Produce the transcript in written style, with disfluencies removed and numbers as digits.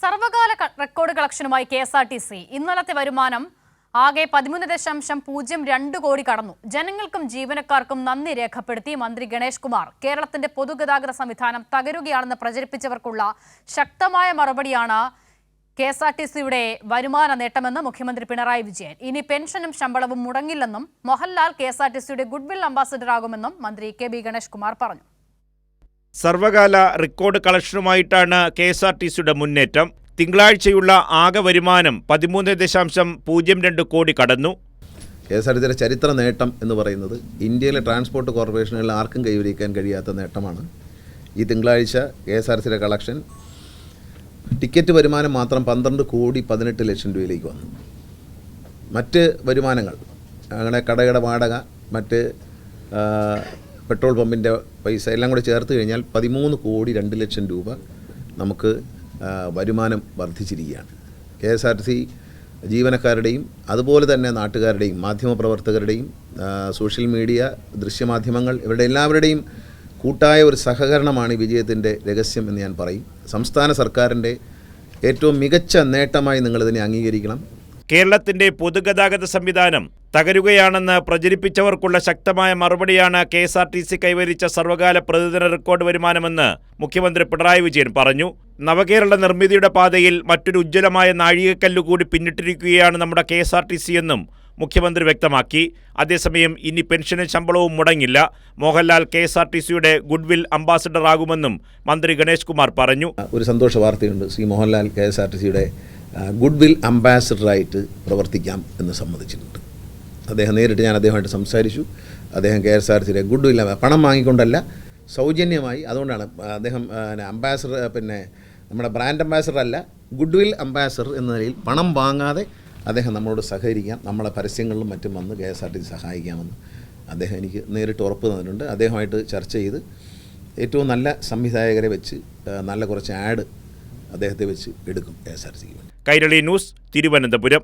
സർവകാല record കളക്ഷനുമായി KSRTC ഇന്നലത്തെ വരുമാനം ആകെ 13.02 കോടി കടന്നു. ജനങ്ങൾക്കും ജീവനക്കാർക്കും നന്ദി രേഖപ്പെടുത്തി മന്ത്രി ഗണേഷ് കുമാർ. കേരളത്തിന്റെ പൊതുഗതാഗത സംവിധാനം തകരുകയാണെന്ന് പ്രചരിപ്പിച്ചവർക്കുള്ള ശക്തമായ മറുപടിയാണ് KSRTCയുടെ വരുമാന നേട്ടമെന്ന് മുഖ്യമന്ത്രി പിണറായി വിജയൻ. ഇനി പെൻഷനും ശമ്പളവും മുടങ്ങില്ലെന്നും മോഹൻലാൽ KSRTCയുടെ ഗുഡ്വിൽ അംബാസഡർ ആകുമെന്നും മന്ത്രി KB ഗണേഷ് കുമാർ പറഞ്ഞു. സർവകാല റെക്കോർഡ് കളക്ഷനുമായിട്ടാണ് KSRTCയുടെ മുന്നേറ്റം. തിങ്കളാഴ്ചയുള്ള ആകെ വരുമാനം 13.02 കോടി കടന്നു. KSRTCയുടെ ചരിത്ര നേട്ടം എന്ന് പറയുന്നത് ഇന്ത്യയിലെ ട്രാൻസ്പോർട്ട് കോർപ്പറേഷനുകളിൽ ആർക്കും കൈവരിക്കാൻ കഴിയാത്ത നേട്ടമാണ്. ഈ തിങ്കളാഴ്ച KSRTCയുടെ കളക്ഷൻ ടിക്കറ്റ് വരുമാനം മാത്രം 12.18 കോടി വന്നു. മറ്റ് വരുമാനങ്ങൾ അങ്ങനെ കടയുടെ വാടക, മറ്റ് പെട്രോൾ പമ്പിൻ്റെ പൈസ എല്ലാം കൂടി ചേർത്ത് കഴിഞ്ഞാൽ 13.2 കോടി നമുക്ക് വരുമാനം വർദ്ധിച്ചിരിക്കുകയാണ്. KSRTC ജീവനക്കാരുടെയും അതുപോലെ തന്നെ നാട്ടുകാരുടെയും മാധ്യമപ്രവർത്തകരുടെയും സോഷ്യൽ മീഡിയ ദൃശ്യമാധ്യമങ്ങൾ ഇവരുടെ എല്ലാവരുടെയും കൂട്ടായ ഒരു സഹകരണമാണ് ഈ വിജയത്തിൻ്റെ രഹസ്യം എന്ന് ഞാൻ പറയും. സംസ്ഥാന സർക്കാരിൻ്റെ ഏറ്റവും മികച്ച നേട്ടമായി നിങ്ങളിതിനെ അംഗീകരിക്കണം. കേരളത്തിന്റെ പൊതുഗതാഗത സംവിധാനം തകരുകയാണെന്ന് പ്രചരിപ്പിച്ചവർക്കുള്ള ശക്തമായ മറുപടിയാണ് KSRTC കൈവരിച്ച സർവകാല പ്രതിദിന റെക്കോർഡ് വരുമാനമെന്ന് മുഖ്യമന്ത്രി പിണറായി വിജയൻ പറഞ്ഞു. നവകേരള നിർമ്മിതിയുടെ പാതയിൽ മറ്റൊരു ഉജ്ജ്വലമായ നാഴികക്കല്ലുകൂടി പിന്നിട്ടിരിക്കുകയാണ് നമ്മുടെ KSRTC എന്നും മുഖ്യമന്ത്രി വ്യക്തമാക്കി. അതേസമയം ഇനി പെൻഷനും ശമ്പളവും മുടങ്ങില്ല. മോഹൻലാൽ KSRTCയുടെ ഗുഡ്വിൽ അംബാസഡർ ആകുമെന്നും മന്ത്രി ഗണേഷ് കുമാർ പറഞ്ഞു. ഒരു സന്തോഷ വാർത്തയുണ്ട്. ശ്രീ മോഹൻലാൽ KSRTCയുടെ ഗുഡ്വിൽ അംബാസഡറായിട്ട് പ്രവർത്തിക്കാം എന്ന് സമ്മതിച്ചിട്ടുണ്ട്. അദ്ദേഹം നേരിട്ട് ഞാൻ അദ്ദേഹമായിട്ട് സംസാരിച്ചു. അദ്ദേഹം KSRTCയുടെ ഗുഡ്വിൽ പണം വാങ്ങിക്കൊണ്ടല്ല, സൗജന്യമായി. അതുകൊണ്ടാണ് അദ്ദേഹം അംബാസഡർ, നമ്മുടെ ബ്രാൻഡ് അംബാസഡർ അല്ല, ഗുഡ്വിൽ അംബാസഡർ എന്ന നിലയിൽ പണം വാങ്ങാതെ അദ്ദേഹം നമ്മളോട് സഹകരിക്കാം, നമ്മളെ പരസ്യങ്ങളിലും മറ്റും വന്ന് KSRTC സഹായിക്കാമെന്ന് അദ്ദേഹം എനിക്ക് നേരിട്ട് ഉറപ്പ് തന്നിട്ടുണ്ട്. അദ്ദേഹമായിട്ട് ചർച്ച ചെയ്ത് ഏറ്റവും നല്ല സംവിധായകരെ വെച്ച് നല്ല കുറച്ച് ആഡ് അദ്ദേഹത്തെ വെച്ച് എടുക്കും KSRTCക്ക് വേണ്ടി. കൈരളി ന്യൂസ്, തിരുവനന്തപുരം.